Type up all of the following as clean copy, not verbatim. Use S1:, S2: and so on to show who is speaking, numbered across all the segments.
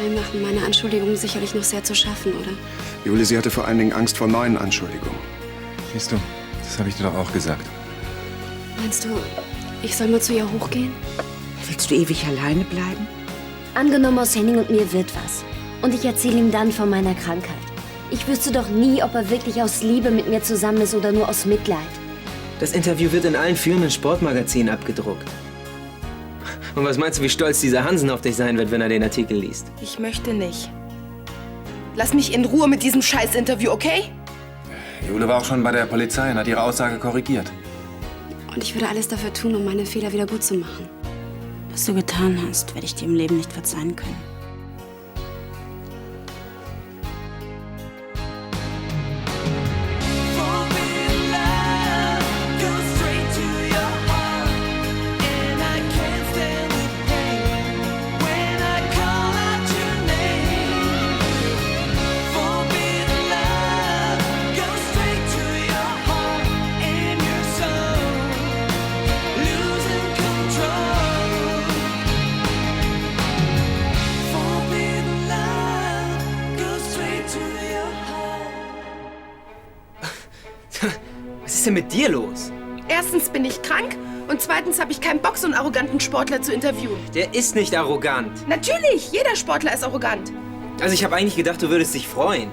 S1: Generell machen meine Anschuldigungen sicherlich noch sehr zu schaffen, oder?
S2: Jule, sie hatte vor allen Dingen Angst vor neuen Anschuldigungen.
S3: Siehst du, das habe ich dir doch auch gesagt.
S1: Meinst du, ich soll mal zu ihr hochgehen?
S4: Willst du ewig alleine bleiben?
S5: Angenommen, aus Henning und mir wird was. Und ich erzähle ihm dann von meiner Krankheit. Ich wüsste doch nie, ob er wirklich aus Liebe mit mir zusammen ist oder nur aus Mitleid.
S6: Das Interview wird in allen führenden Sportmagazinen abgedruckt. Und was meinst du, wie stolz dieser Hansen auf dich sein wird, wenn er den Artikel liest?
S7: Ich möchte nicht. Lass mich in Ruhe mit diesem Scheiß-Interview, okay?
S3: Jule war auch schon bei der Polizei und hat ihre Aussage korrigiert.
S1: Und ich würde alles dafür tun, um meine Fehler wieder gut zu machen.
S8: Was du getan hast, werde ich dir im Leben nicht verzeihen können.
S6: Was ist denn mit dir los?
S7: Erstens bin ich krank und zweitens habe ich keinen Bock, so einen arroganten Sportler zu interviewen.
S6: Der ist nicht arrogant.
S7: Natürlich, jeder Sportler ist arrogant.
S6: Also ich habe eigentlich gedacht, du würdest dich freuen.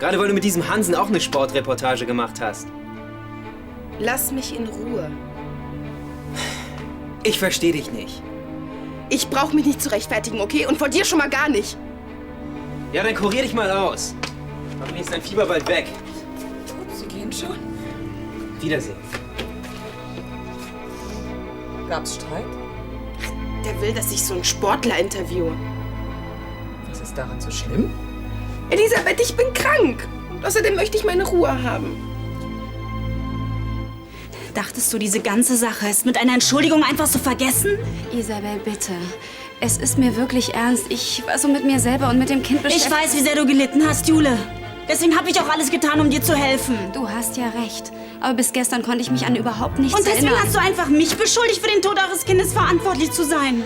S6: Gerade weil du mit diesem Hansen auch eine Sportreportage gemacht hast.
S7: Lass mich in Ruhe.
S6: Ich verstehe dich nicht.
S7: Ich brauche mich nicht zu rechtfertigen, okay? Und vor dir schon mal gar nicht.
S6: Ja, dann kurier dich mal aus. Hoffentlich ist dein Fieber bald weg.
S4: Sie gehen schon.
S6: Wiedersehen.
S4: Gab's Streit?
S7: Der will, dass ich so einen Sportler interviewe.
S4: Was ist daran so schlimm?
S7: Elisabeth, ich bin krank. Und außerdem möchte ich meine Ruhe haben.
S8: Dachtest du, diese ganze Sache ist mit einer Entschuldigung einfach so vergessen?
S1: Isabel, bitte. Es ist mir wirklich ernst. Ich war so mit mir selber und mit dem Kind beschäftigt.
S8: Ich weiß, wie sehr du gelitten hast, Jule. Deswegen habe ich auch alles getan, um dir zu helfen.
S1: Du hast ja recht. Aber bis gestern konnte ich mich an überhaupt nichts
S8: Und deswegen
S1: erinnern.
S8: hast du einfach mich beschuldigt, für den Tod eures Kindes verantwortlich zu sein.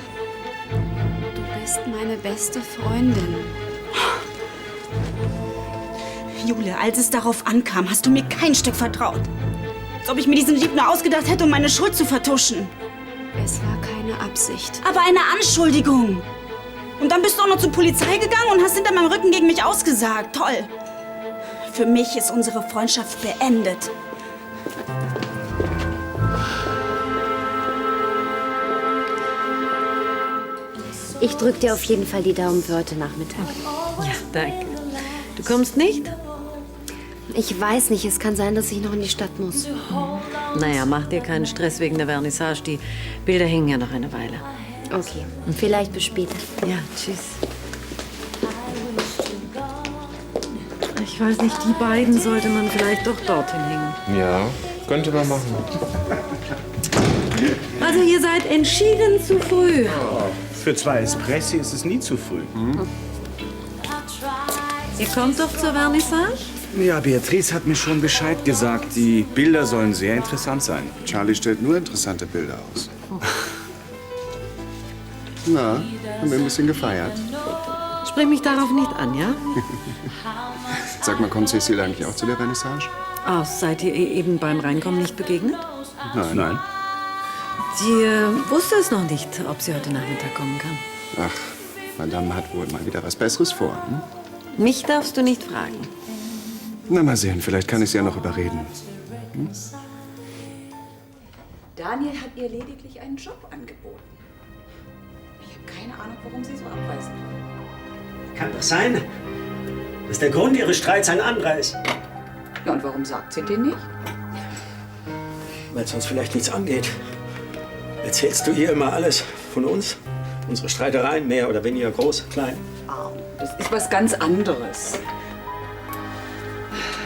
S1: Du bist meine beste Freundin.
S8: Jule, als es darauf ankam, hast du mir kein Stück vertraut. Als ob ich mir diesen Dieb nur ausgedacht hätte, um meine Schuld zu vertuschen.
S1: Es war keine Absicht.
S8: Aber eine Anschuldigung. Und dann bist du auch noch zur Polizei gegangen und hast hinter meinem Rücken gegen mich ausgesagt. Toll. Für mich ist unsere Freundschaft beendet.
S5: Ich drück dir auf jeden Fall die Daumen für heute Nachmittag.
S9: Ja, danke. Du kommst nicht?
S5: Ich weiß nicht, es kann sein, dass ich noch in die Stadt muss.
S9: Naja, mach dir keinen Stress wegen der Vernissage. Die Bilder hängen ja noch eine Weile.
S5: Okay, vielleicht bis später.
S9: Ja, tschüss. Ich weiß nicht, die beiden sollte man vielleicht doch dorthin hängen.
S3: Ja, könnte man machen.
S9: Also ihr seid entschieden zu früh.
S10: Für 2 Espressi ist es nie zu früh.
S9: Ihr kommt doch zur Vernissage?
S10: Ja, Beatrice hat mir schon Bescheid gesagt. Die Bilder sollen sehr interessant sein.
S2: Charlie stellt nur interessante Bilder aus. Na, haben wir ein bisschen gefeiert?
S9: Sprich mich darauf nicht an, ja?
S2: Sag mal, kommt Cecile eigentlich auch zu der Vernissage?
S9: Oh, seid ihr ihr eben beim Reinkommen nicht begegnet?
S2: Nein.
S9: Sie wusste es noch nicht, ob sie heute Nachmittag kommen kann.
S2: Ach, Madame hat wohl mal wieder was Besseres vor. Hm?
S9: Mich darfst du nicht fragen.
S2: Na, mal sehen, vielleicht kann ich sie ja noch überreden.
S4: Daniel hat ihr lediglich einen Job angeboten. Ich habe keine Ahnung, warum sie so abweisen.
S11: Kann doch sein, dass der Grund ihres Streits ein anderer ist.
S4: Ja, und warum sagt sie den nicht?
S11: Weil es uns vielleicht nichts angeht. Erzählst du ihr immer alles von uns? Unsere Streitereien, mehr oder weniger groß, klein?
S4: Das ist was ganz anderes.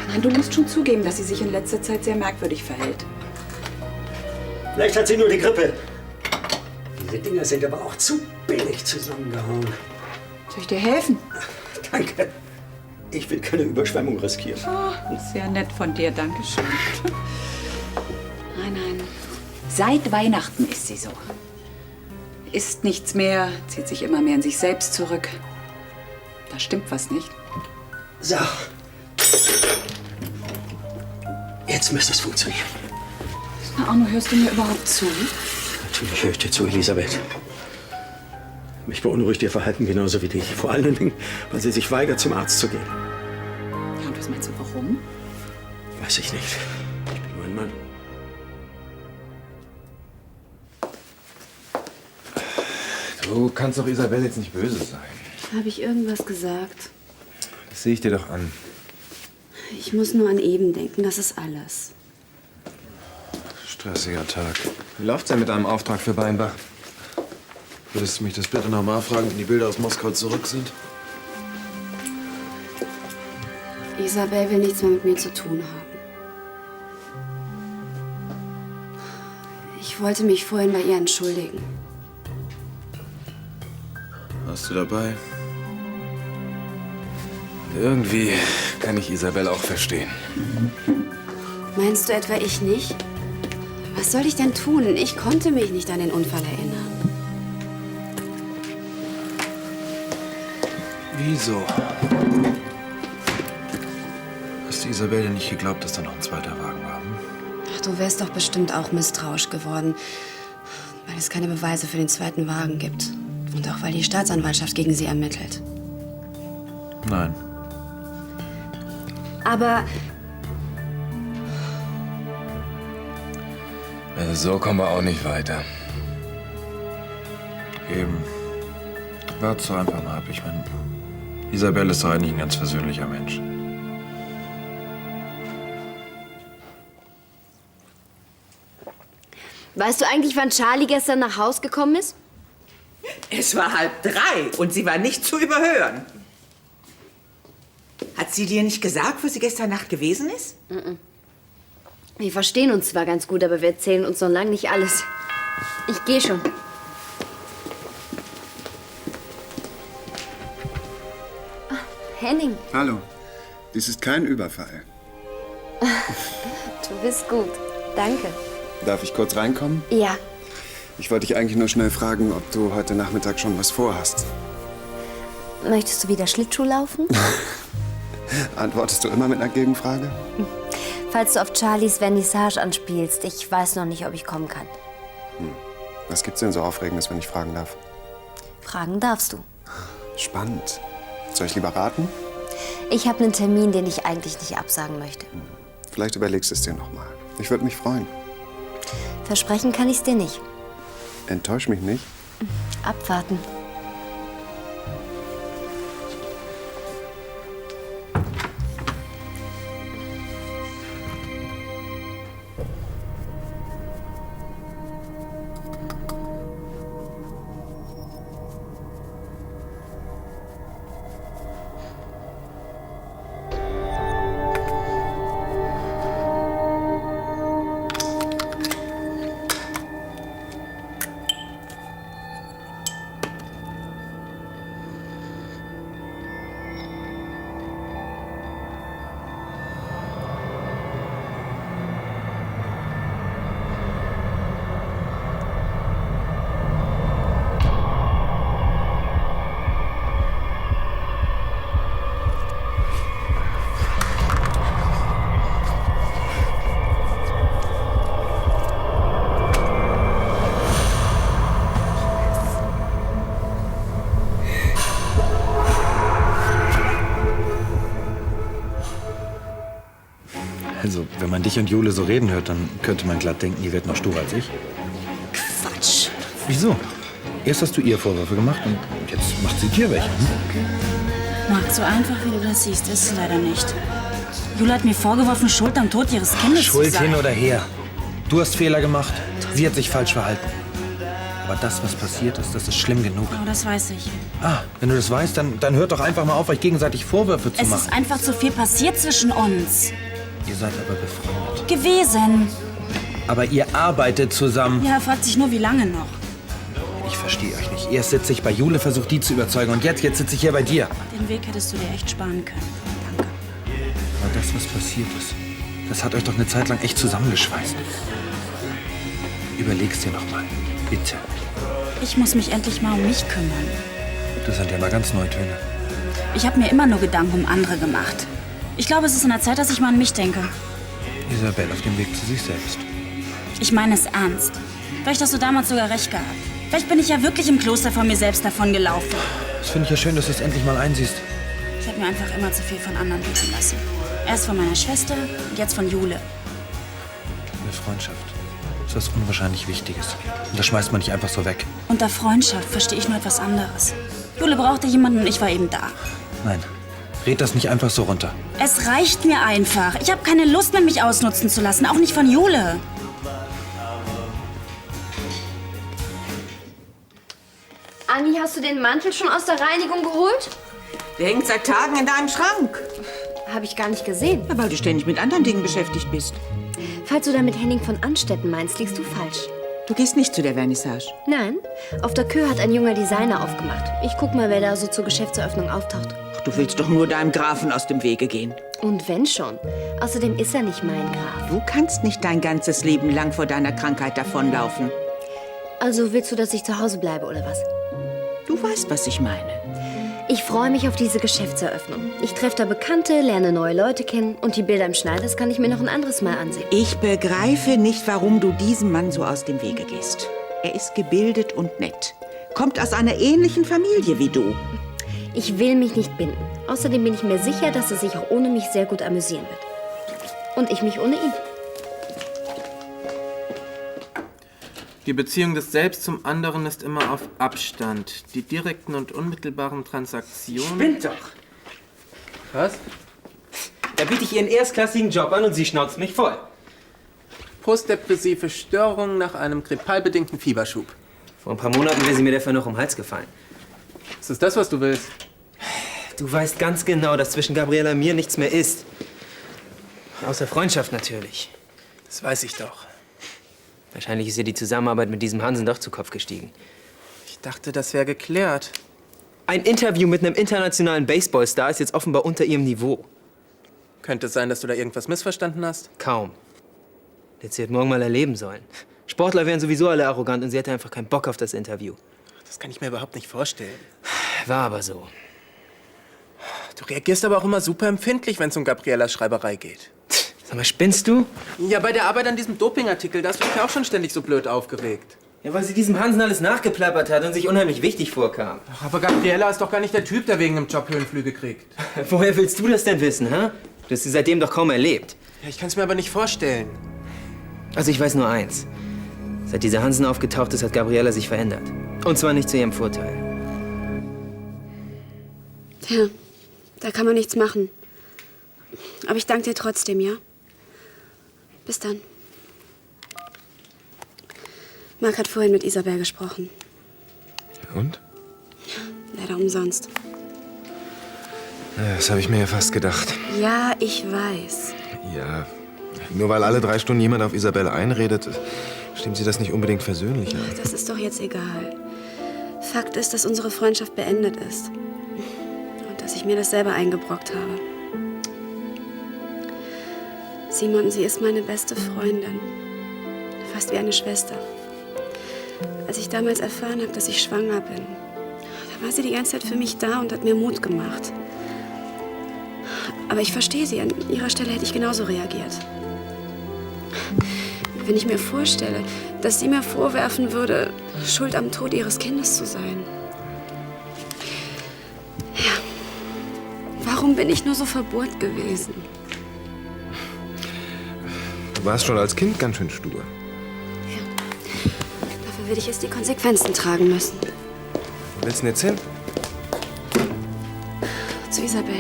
S4: Nein, du musst schon zugeben, dass sie sich in letzter Zeit sehr merkwürdig verhält.
S11: Vielleicht hat sie nur die Grippe. Diese Dinger sind aber auch zu billig zusammengehauen.
S4: Soll ich dir helfen?
S11: Danke. Ich will keine Überschwemmung riskieren.
S4: Oh, sehr nett von dir, danke schön. Nein. Seit Weihnachten ist sie so. Isst nichts mehr, zieht sich immer mehr in sich selbst zurück. Da stimmt was nicht.
S11: So. Jetzt müsste es funktionieren.
S4: Na, Arno, hörst du mir überhaupt zu?
S11: Natürlich höre ich dir zu, Elisabeth. Mich beunruhigt ihr Verhalten genauso wie dich. Vor allen Dingen, weil sie sich weigert, zum Arzt zu gehen.
S4: Ja, und was meinst du, warum?
S11: Weiß ich nicht. Ich bin nur ein Mann.
S3: Du kannst doch Isabel jetzt nicht böse sein.
S1: Habe ich irgendwas gesagt?
S3: Das sehe ich dir doch an.
S1: Ich muss nur an Eben denken, das ist alles.
S3: Stressiger Tag. Wie läuft's denn mit deinem Auftrag für Beinbach?
S2: Würdest du mich das bitte nochmal fragen, wenn die Bilder aus Moskau zurück sind?
S1: Isabel will nichts mehr mit mir zu tun haben. Ich wollte mich vorhin bei ihr entschuldigen.
S3: Hast du dabei? Irgendwie kann ich Isabel auch verstehen.
S1: Meinst du etwa ich nicht? Was soll ich denn tun? Ich konnte mich nicht an den Unfall erinnern.
S3: Wieso? Hast du Isabel denn nicht geglaubt, dass da noch ein zweiter Wagen war? Hm?
S1: Ach, du wärst doch bestimmt auch misstrauisch geworden, weil es keine Beweise für den zweiten Wagen gibt. Und auch weil die Staatsanwaltschaft gegen sie ermittelt.
S3: Nein.
S1: Aber
S3: Also so kommen wir auch nicht weiter. Eben. Wart's doch einfach mal ab. Ich meine, Isabel ist doch eigentlich ein ganz versöhnlicher Mensch.
S5: Weißt du eigentlich, wann Charlie gestern nach Haus gekommen ist?
S12: Es war 2:30 und sie war nicht zu überhören. Hat sie dir nicht gesagt, wo sie gestern Nacht gewesen ist?
S5: Wir verstehen uns zwar ganz gut, aber wir erzählen uns noch lange nicht alles. Ich gehe schon. Henning,
S2: Hallo. Dies ist kein Überfall.
S5: du bist gut. Danke.
S2: Darf ich kurz reinkommen?
S5: Ja,
S2: Ich wollte dich eigentlich nur schnell fragen, ob du heute Nachmittag schon was vorhast.
S5: möchtest du wieder Schlittschuh laufen?
S2: Antwortest du immer mit einer Gegenfrage?
S5: Falls du auf Charlies Vernissage anspielst, ich weiß noch nicht, ob ich kommen kann.
S2: Was gibt's denn so Aufregendes, wenn ich fragen darf?
S5: Fragen darfst du.
S2: Spannend. Soll ich lieber raten?
S5: Ich habe einen Termin, den ich eigentlich nicht absagen möchte.
S2: Vielleicht überlegst du es dir noch mal. Ich würde mich freuen.
S5: Versprechen kann ich's dir nicht.
S2: Enttäusch mich nicht.
S5: Abwarten.
S10: Also, wenn man dich und Jule so reden hört, dann könnte man glatt denken, ihr werdet noch sturer als ich.
S8: Quatsch.
S10: Wieso? Erst hast du ihr Vorwürfe gemacht und jetzt macht sie dir welche.
S8: Marc, so einfach wie du das siehst, ist es leider nicht. Jule hat mir vorgeworfen, Schuld am Tod ihres Kindes
S6: Schuld
S8: zu sein.
S6: hin oder her. Du hast Fehler gemacht, sie hat sich falsch verhalten. Aber das, was passiert ist, das ist schlimm genug.
S8: Oh, das weiß ich.
S6: Ah, wenn du das weißt, dann hört doch einfach mal auf, euch gegenseitig Vorwürfe zu
S8: Es
S6: machen.
S8: ist einfach zu viel passiert zwischen uns.
S6: Ihr seid aber befreundet.
S8: Gewesen.
S6: Aber ihr arbeitet zusammen.
S8: Ja, er fragt sich nur, wie lange noch.
S6: Ich verstehe euch nicht. Erst sitze ich bei Jule, versuche die zu überzeugen. Und jetzt sitze ich hier bei dir.
S8: Den Weg hättest du dir echt sparen können. Danke.
S6: Aber das, was passiert ist, das hat euch doch eine Zeit lang echt zusammengeschweißt. Überleg's dir noch mal. Bitte.
S8: Ich muss mich endlich mal um mich kümmern.
S6: Das sind ja mal ganz neue Töne.
S8: Ich habe mir immer nur Gedanken um andere gemacht. Ich glaube, es ist an der Zeit, dass ich mal an mich denke.
S10: Isabel auf dem Weg zu sich selbst.
S8: Ich meine es ernst. Vielleicht hast du damals sogar recht gehabt. Vielleicht bin ich ja wirklich im Kloster von mir selbst davon gelaufen.
S10: Das finde ich ja schön, dass du es endlich mal einsiehst.
S8: Ich habe mir einfach immer zu viel von anderen bieten lassen. Erst von meiner Schwester und jetzt von Jule.
S10: Eine Freundschaft ist was unwahrscheinlich Wichtiges. Und das schmeißt man nicht einfach so weg.
S8: Unter Freundschaft verstehe ich nur etwas anderes. Jule brauchte jemanden und ich war eben da.
S10: Nein, red das nicht einfach so runter.
S8: Es reicht mir einfach. Ich habe keine Lust mehr, mich ausnutzen zu lassen. Auch nicht von Jule.
S5: Anni, hast du den Mantel schon aus der Reinigung geholt?
S12: Der hängt seit Tagen in deinem Schrank.
S5: Habe ich gar nicht gesehen.
S12: Ja, weil du ständig mit anderen Dingen beschäftigt bist.
S5: Falls du da mit Henning von Anstetten meinst, liegst du falsch.
S12: Du gehst nicht zu der Vernissage.
S5: Nein, auf der Kö hat ein junger Designer aufgemacht. Ich guck mal, wer da so zur Geschäftseröffnung auftaucht.
S12: Ach, du willst doch nur deinem Grafen aus dem Wege gehen.
S5: Und wenn schon. Außerdem ist er nicht mein Graf.
S12: Du kannst nicht dein ganzes Leben lang vor deiner Krankheit davonlaufen.
S5: Also willst du, dass ich zu Hause bleibe, oder was?
S12: Du weißt, was ich meine.
S5: Ich freue mich auf diese Geschäftseröffnung. Ich treffe da Bekannte, lerne neue Leute kennen und die Bilder im Schneiders kann ich mir noch ein anderes Mal ansehen.
S12: Ich begreife nicht, warum du diesem Mann so aus dem Wege gehst. Er ist gebildet und nett. Kommt aus einer ähnlichen Familie wie du.
S5: Ich will mich nicht binden. Außerdem bin ich mir sicher, dass er sich auch ohne mich sehr gut amüsieren wird. Und ich mich ohne ihn.
S13: Die Beziehung des Selbst zum anderen ist immer auf Abstand. Die direkten und unmittelbaren Transaktionen...
S6: Spinnt doch! Was? Da biete ich ihr einen erstklassigen Job an und sie schnauzt mich voll.
S13: Postdepressive Störung nach einem grippalbedingten Fieberschub.
S6: Vor ein paar Monaten wäre sie mir dafür noch um den Hals gefallen.
S13: Ist das das, was du willst?
S6: Du weißt ganz genau, dass zwischen Gabriela und mir nichts mehr ist. Außer Freundschaft natürlich.
S13: Das weiß ich doch.
S6: Wahrscheinlich ist ihr die Zusammenarbeit mit diesem Hansen doch zu Kopf gestiegen.
S13: Ich dachte, das wäre geklärt.
S6: Ein Interview mit einem internationalen Baseballstar ist jetzt offenbar unter ihrem Niveau.
S13: Könnte es sein, dass du da irgendwas missverstanden hast?
S6: Kaum. Hätte sie heute Morgen mal erleben sollen. Sportler wären sowieso alle arrogant und sie hatte einfach keinen Bock auf das Interview.
S13: Das kann ich mir überhaupt nicht vorstellen.
S6: War aber so.
S13: Du reagierst aber auch immer super empfindlich, wenn es um Gabrielas Schreiberei geht.
S6: Sag mal, spinnst du?
S13: Ja, bei der Arbeit an diesem Dopingartikel, da hast du dich ja auch schon ständig so blöd aufgeregt.
S6: Ja, weil sie diesem Hansen alles nachgeplappert hat und sich unheimlich wichtig vorkam.
S13: Ach, aber Gabriela ist doch gar nicht der Typ, der wegen einem Job Höhenflüge kriegt.
S6: Woher willst du das denn wissen, hä? Du hast sie seitdem doch kaum erlebt.
S13: Ja, ich kann es mir aber nicht vorstellen.
S6: Also ich weiß nur eins. Seit dieser Hansen aufgetaucht ist, hat Gabriela sich verändert. Und zwar nicht zu ihrem Vorteil.
S1: Tja, da kann man nichts machen. Aber ich danke dir trotzdem, ja? Bis dann. Marc hat vorhin mit Isabel gesprochen.
S2: Und?
S1: Leider umsonst.
S2: Ja, das habe ich mir ja fast gedacht.
S1: Ja, ich weiß.
S2: Ja, nur weil alle 3 Stunden jemand auf Isabelle einredet, stimmt sie das nicht unbedingt versöhnlicher.
S1: Das ist doch jetzt egal. Fakt ist, dass unsere Freundschaft beendet ist. Und dass ich mir das selber eingebrockt habe. Simon, sie ist meine beste Freundin. Fast wie eine Schwester. Als ich damals erfahren habe, dass ich schwanger bin, da war sie die ganze Zeit für mich da und hat mir Mut gemacht. Aber ich verstehe sie. An ihrer Stelle hätte ich genauso reagiert. Wenn ich mir vorstelle, dass sie mir vorwerfen würde, schuld am Tod ihres Kindes zu sein. Ja, warum bin ich nur so verbohrt gewesen?
S2: Du warst schon als Kind ganz schön stur.
S1: Dafür werde ich jetzt die Konsequenzen tragen müssen.
S2: Wo willst du denn jetzt hin?
S1: Zu Isabel.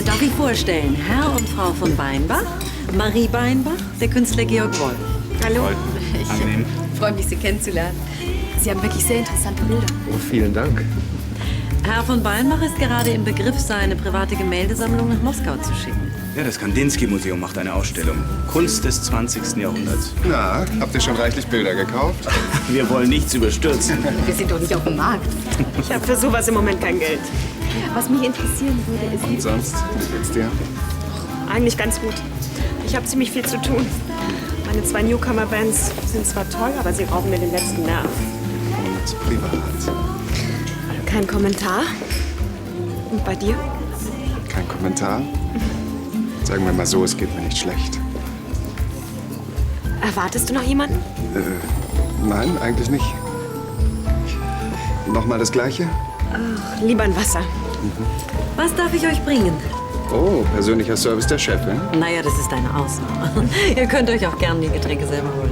S9: Darf ich vorstellen, Herr und Frau von Beinbach, Marie Beinbach, der Künstler Georg Wolf.
S14: Hallo.
S10: Angenehm.
S14: Ich freue mich, Sie kennenzulernen. Sie haben wirklich sehr interessante Bilder.
S2: Oh, vielen Dank.
S9: Herr von Beinbach ist gerade im Begriff, seine private Gemäldesammlung nach Moskau zu schicken.
S15: Ja, das Kandinsky-Museum macht eine Ausstellung. Kunst des 20. Jahrhunderts.
S2: Na, habt ihr schon reichlich Bilder gekauft?
S15: Wir wollen nichts überstürzen.
S14: Wir sind doch nicht auf dem Markt.
S7: Ich habe für sowas im Moment kein Geld.
S14: Was mich interessieren würde, ist...
S2: Und sonst? Wie geht's dir?
S7: Eigentlich ganz gut. Ich habe ziemlich viel zu tun. Meine 2 Newcomer-Bands sind zwar toll, aber sie rauben mir den letzten Nerv.
S2: Und privat?
S7: Kein Kommentar. Und bei dir?
S2: Kein Kommentar? Sagen wir mal so, es geht mir nicht schlecht.
S7: Erwartest du noch jemanden?
S2: Nein, eigentlich nicht. Nochmal das Gleiche?
S7: Ach, lieber ein Wasser.
S9: Was darf ich euch bringen?
S2: Oh, persönlicher Service der Chefin.
S9: Naja, das ist eine Ausnahme. Ihr könnt euch auch gerne die Getränke selber holen.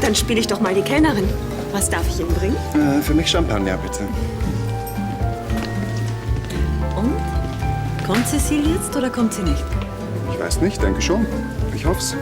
S7: Dann spiele ich doch mal die Kellnerin. Was darf ich Ihnen bringen?
S2: Für mich Champagner, bitte.
S9: Und? Kommt Cecile jetzt oder kommt sie nicht?
S2: Ich weiß nicht, denke schon. Ich hoff's.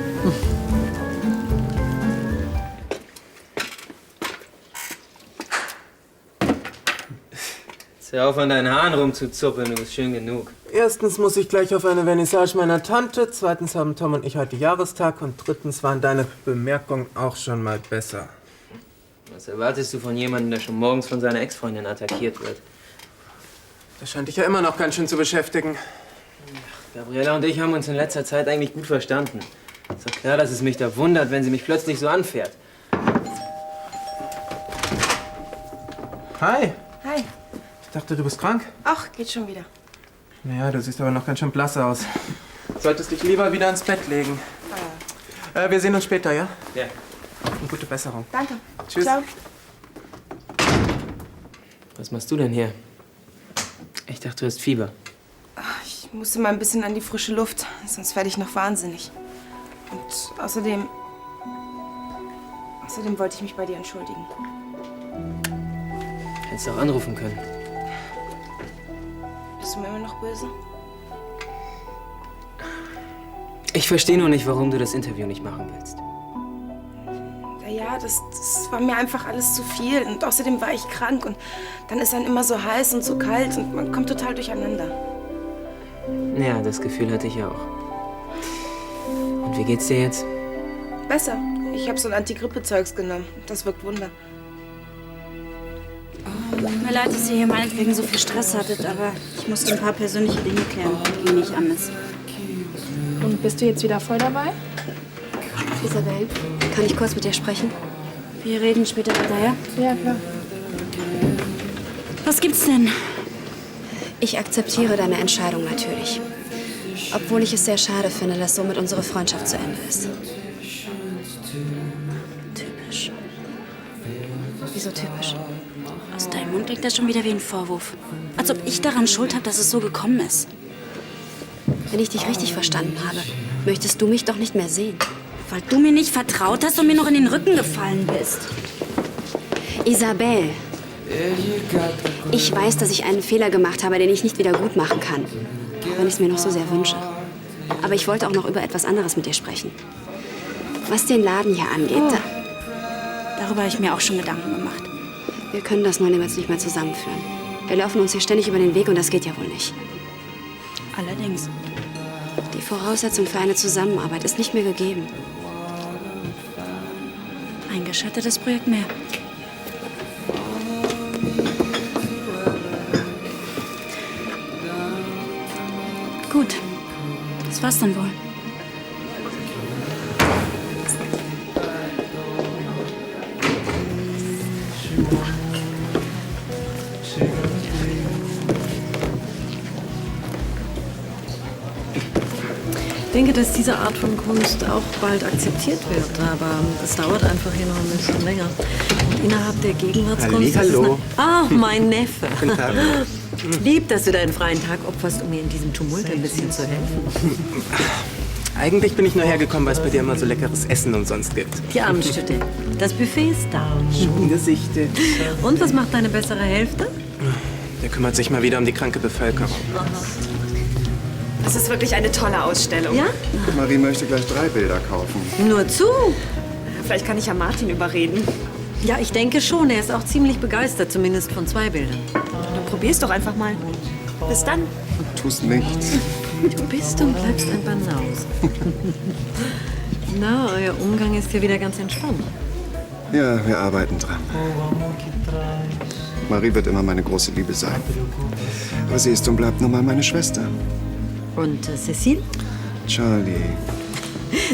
S6: Hör auf, an deinen Haaren rumzuzuppeln, du bist schön genug.
S13: Erstens muss ich gleich auf eine Vernissage meiner Tante, zweitens haben Tom und ich heute Jahrestag und drittens waren deine Bemerkungen auch schon mal besser.
S6: Was erwartest du von jemandem, der schon morgens von seiner Ex-Freundin attackiert wird?
S13: Das scheint dich ja immer noch ganz schön zu beschäftigen.
S6: Gabriela und ich haben uns in letzter Zeit eigentlich gut verstanden. Ist doch klar, dass es mich da wundert, wenn sie mich plötzlich so anfährt.
S13: Hi.
S7: Hi.
S13: Ich dachte, du bist krank.
S7: Ach, geht schon wieder.
S13: Naja, du siehst aber noch ganz schön blass aus. Solltest dich lieber wieder ins Bett legen. Wir sehen uns später, ja?
S6: Ja.
S13: Und gute Besserung.
S7: Danke.
S13: Tschüss.
S7: Ciao.
S6: Was machst du denn hier? Ich dachte, du hast Fieber.
S7: Ich musste mal ein bisschen an die frische Luft, sonst werde ich noch wahnsinnig. Und außerdem wollte ich mich bei dir entschuldigen.
S6: Hättest du auch anrufen können.
S7: Bist du mir immer noch böse?
S6: Ich verstehe nur nicht, warum du das Interview nicht machen willst.
S7: Ja, das war mir einfach alles zu viel. Und außerdem war ich krank. Und dann ist dann immer so heiß und so kalt. Und man kommt total durcheinander.
S6: Ja, das Gefühl hatte ich auch. Und wie geht's dir jetzt?
S7: Besser. Ich habe so ein Antigrippe-Zeugs genommen. Das wirkt Wunder.
S8: Tut mir leid, dass ihr hier meinetwegen so viel Stress hattet, aber ich musste ein paar persönliche Dinge klären, die nicht anders.
S14: Und bist du jetzt wieder voll dabei?
S1: Isabel, kann ich kurz mit dir sprechen?
S8: Wir reden später weiter, ja?
S14: Ja, klar.
S8: Was gibt's denn?
S1: Ich akzeptiere deine Entscheidung natürlich. Obwohl ich es sehr schade finde, dass somit unsere Freundschaft zu Ende ist.
S8: Typisch.
S1: Wieso typisch?
S8: Aus deinem Mund klingt das schon wieder wie ein Vorwurf. Als ob ich daran Schuld habe, dass es so gekommen ist.
S1: Wenn ich dich richtig verstanden habe, möchtest du mich doch nicht mehr sehen.
S8: Weil du mir nicht vertraut hast und mir noch in den Rücken gefallen bist.
S1: Isabel, ich weiß, dass ich einen Fehler gemacht habe, den ich nicht wieder gut machen kann. Auch wenn ich es mir noch so sehr wünsche. Aber ich wollte auch noch über etwas anderes mit dir sprechen. Was den Laden hier angeht,
S8: Darüber habe ich mir auch schon Gedanken gemacht.
S1: Wir können das nur jetzt nicht mehr zusammenführen. Wir laufen uns hier ständig über den Weg und das geht ja wohl nicht.
S8: Allerdings.
S1: Die Voraussetzung für eine Zusammenarbeit ist nicht mehr gegeben.
S8: Ein gescheitertes Projekt mehr. Gut. Das war's dann wohl.
S9: Ich denke, dass diese Art von Kunst auch bald akzeptiert wird, aber es dauert einfach hier noch ein bisschen länger. Und innerhalb der Gegenwartskunst...
S13: Hallo.
S9: Mein Neffe.
S13: Guten Tag.
S9: Lieb, dass du deinen freien Tag opferst, um mir in diesem Tumult ein bisschen zu helfen.
S13: Eigentlich bin ich nur hergekommen, weil es bei dir immer so leckeres Essen umsonst gibt.
S9: Die Abendstütte. Das Buffet ist da.
S13: Gesichte.
S9: Und was macht deine bessere Hälfte?
S13: Der kümmert sich mal wieder um die kranke Bevölkerung.
S7: Das ist wirklich eine tolle Ausstellung.
S9: Ja?
S2: Marie möchte gleich 3 Bilder kaufen.
S9: Nur zu.
S7: Vielleicht kann ich ja Martin überreden.
S9: Ja, ich denke schon. Er ist auch ziemlich begeistert, zumindest von 2 Bildern.
S7: Dann probier's doch einfach mal. Bis dann.
S2: Tust nichts.
S9: Du bist und bleibst ein Banause. Na, euer Umgang ist ja wieder ganz entspannt.
S16: Ja, wir arbeiten dran. Marie wird immer meine große Liebe sein. Aber sie ist und bleibt nun mal meine Schwester.
S9: Und Cécile?
S16: Charlie.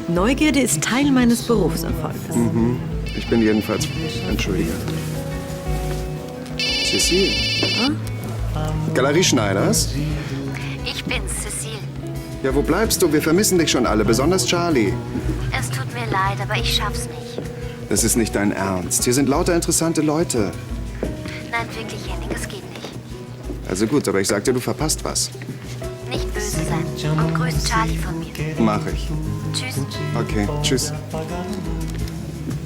S9: Neugierde ist Teil meines Berufserfolgs.
S16: Mhm. Ich bin jedenfalls... Entschuldige. Cécile? Galerie Schneiders?
S5: Ich bin's, Cécile.
S16: Ja, wo bleibst du? Wir vermissen dich schon alle, besonders Charlie.
S5: Es tut mir leid, aber ich schaff's nicht.
S16: Das ist nicht dein Ernst. Hier sind lauter interessante Leute.
S5: Nein, wirklich, Henning, es geht nicht.
S16: Also gut, aber ich sagte, du verpasst was.
S5: Nicht böse sein. Und grüß Charlie von mir.
S16: Mach ich.
S5: Tschüss.
S16: Okay, tschüss.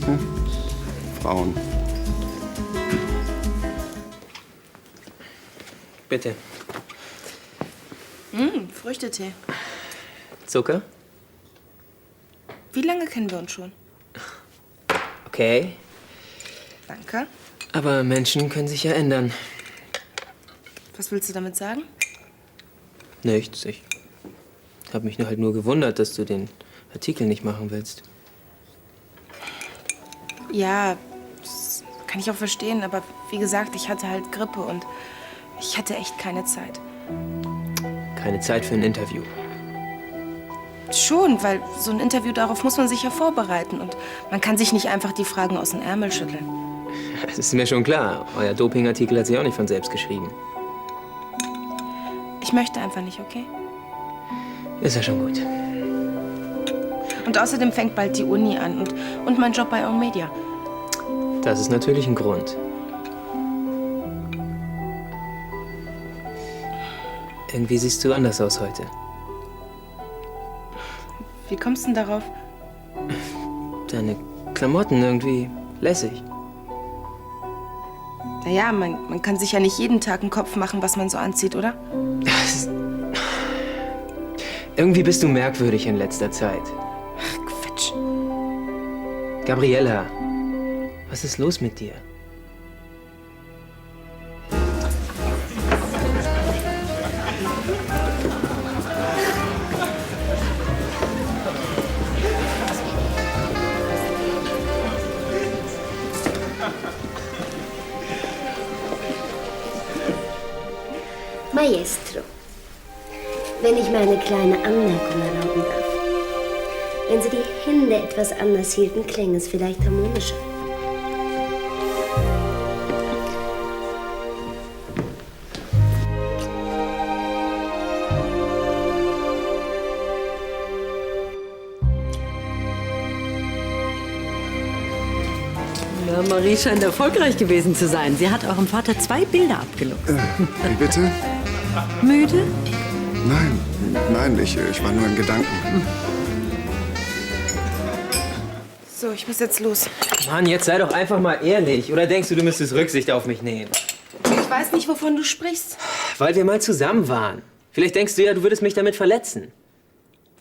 S16: Hm. Frauen.
S6: Bitte.
S7: Früchtetee.
S6: Zucker?
S7: Wie lange kennen wir uns schon?
S6: Okay.
S7: Danke.
S6: Aber Menschen können sich ja ändern.
S7: Was willst du damit sagen?
S6: Nichts. Ich habe mich halt nur gewundert, dass du den Artikel nicht machen willst.
S7: Ja, das kann ich auch verstehen. Aber wie gesagt, ich hatte halt Grippe und ich hatte echt keine Zeit.
S6: Keine Zeit für ein Interview.
S7: Schon, weil so ein Interview, darauf muss man sich ja vorbereiten. Und man kann sich nicht einfach die Fragen aus den Ärmel schütteln.
S6: Das ist mir schon klar. Euer Dopingartikel hat sich auch nicht von selbst geschrieben.
S7: Ich möchte einfach nicht, okay?
S6: Ist ja schon gut.
S7: Und außerdem fängt bald die Uni an und mein Job bei On Media.
S6: Das ist natürlich ein Grund. Irgendwie siehst du anders aus heute.
S7: Wie kommst du denn darauf?
S6: Deine Klamotten irgendwie lässig.
S7: Naja, man kann sich ja nicht jeden Tag einen Kopf machen, was man so anzieht, oder?
S6: Irgendwie bist du merkwürdig in letzter Zeit.
S7: Ach, Quatsch.
S6: Gabriella, was ist los mit dir?
S5: Maestro, wenn ich mir eine kleine Anmerkung erlauben darf. Wenn Sie die Hände etwas anders hielten, klänge es vielleicht harmonischer.
S9: Na, Marie scheint erfolgreich gewesen zu sein. Sie hat eurem Vater 2 Bilder abgeluchst.
S16: Wie bitte?
S9: Müde?
S16: Nein, ich war nur in Gedanken.
S7: So, ich muss jetzt los.
S6: Mann, jetzt sei doch einfach mal ehrlich. Oder denkst du, du müsstest Rücksicht auf mich nehmen?
S7: Ich weiß nicht, wovon du sprichst.
S6: Weil wir mal zusammen waren. Vielleicht denkst du ja, du würdest mich damit verletzen.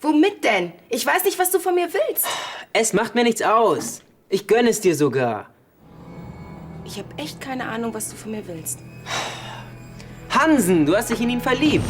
S7: Womit denn? Ich weiß nicht, was du von mir willst.
S6: Es macht mir nichts aus. Ich gönne es dir sogar.
S7: Ich habe echt keine Ahnung, was du von mir willst.
S6: Hansen, du hast dich in ihn verliebt.